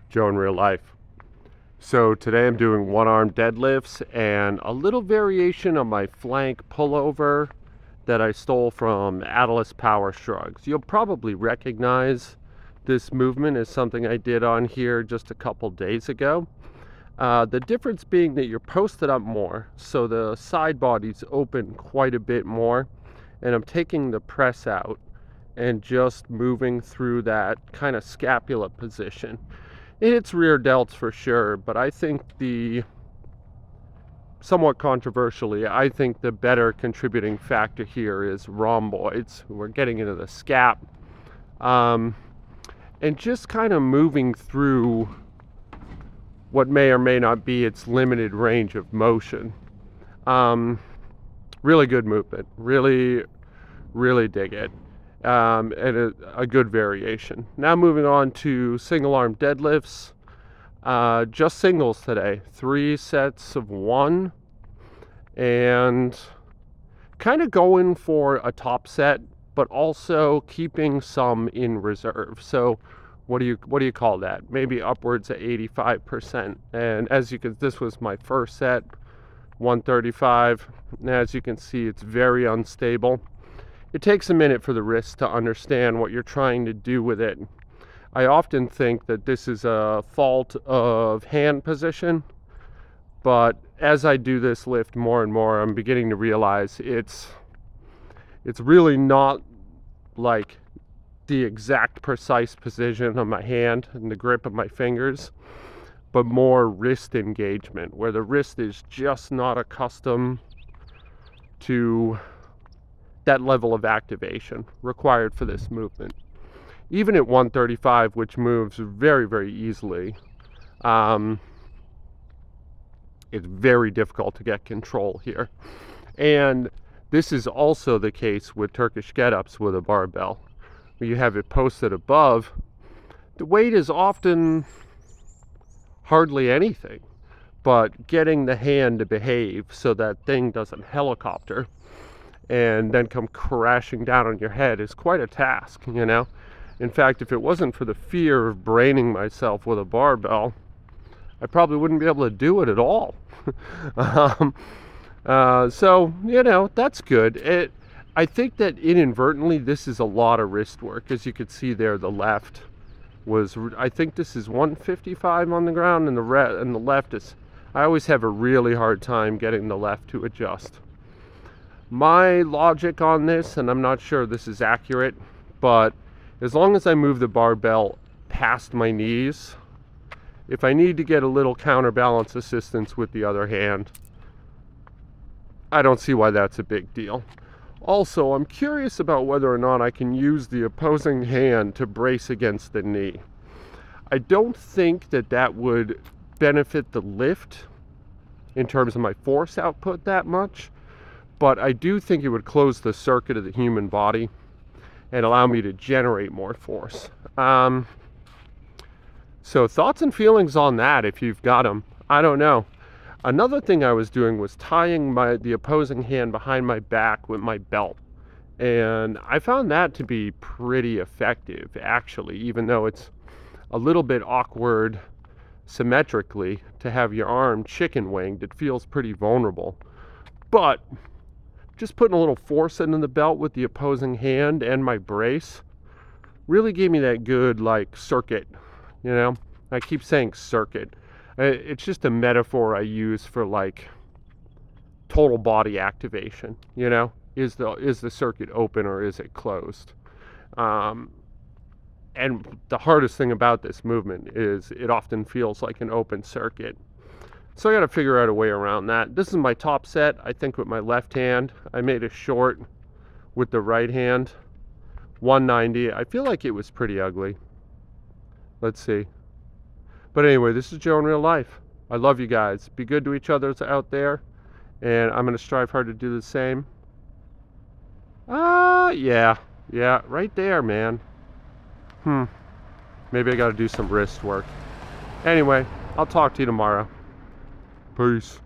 Joe in real life. So today I'm doing one arm deadlifts and a little variation on my flank pullover that I stole from Atlas Power Shrugs. You'll probably recognize this movement as something I did on here just a couple days ago. The difference being that you're posted up more, so the side body's open quite a bit more, and I'm taking the press out and just moving through that kind of scapula position. It's rear delts for sure, but I think somewhat controversially, I think the better contributing factor here is rhomboids. We're getting into the scap. And just kind of moving through what may or may not be its limited range of motion. Really good movement. Really, really dig it. And a good variation. Now moving on to single arm deadlifts. Just singles today. 3 sets of 1. And kind of going for a top set, but also keeping some in reserve. So what do you call that? Maybe upwards of 85%. And as you can, this was my first set, 135. And as you can see, it's very unstable. It takes a minute for the wrist to understand what you're trying to do with it. I often think that this is a fault of hand position, but as I do this lift more and more, I'm beginning to realize it's really not like the exact precise position of my hand and the grip of my fingers, but more wrist engagement, where the wrist is just not accustomed to that level of activation required for this movement. Even at 135, which moves very, very easily, it's very difficult to get control here. And this is also the case with Turkish get-ups with a barbell. When you have it posted above, the weight is often hardly anything, but getting the hand to behave so that thing doesn't helicopter and then come crashing down on your head is quite a task, you know? In fact, if it wasn't for the fear of braining myself with a barbell, I probably wouldn't be able to do it at all. So, you know, that's good. I think that inadvertently, this is a lot of wrist work. As you can see there, the left was, I think this is 155 on the ground, and the left is, I always have a really hard time getting the left to adjust. My logic on this, and I'm not sure this is accurate, but as long as I move the barbell past my knees, if I need to get a little counterbalance assistance with the other hand, I don't see why that's a big deal. Also, I'm curious about whether or not I can use the opposing hand to brace against the knee. I don't think that would benefit the lift in terms of my force output that much, but I do think it would close the circuit of the human body and allow me to generate more force. So thoughts and feelings on that if you've got them. I don't know. Another thing I was doing was tying the opposing hand behind my back with my belt. And I found that to be pretty effective, actually, even though it's a little bit awkward symmetrically to have your arm chicken winged. It feels pretty vulnerable. But just putting a little force into the belt with the opposing hand and my brace really gave me that good, like, circuit, you know? I keep saying circuit. It's just a metaphor I use for, like, total body activation, you know? Is the circuit open or is it closed? And the hardest thing about this movement is it often feels like an open circuit. So I got to figure out a way around that. This is my top set, I think, with my left hand. I made a short with the right hand, 190. I feel like it was pretty ugly. Let's see. But anyway, this is Joe in real life. I love you guys. Be good to each other out there. And I'm going to strive hard to do the same. Yeah, right there, man. Maybe I got to do some wrist work. Anyway, I'll talk to you tomorrow. Peace.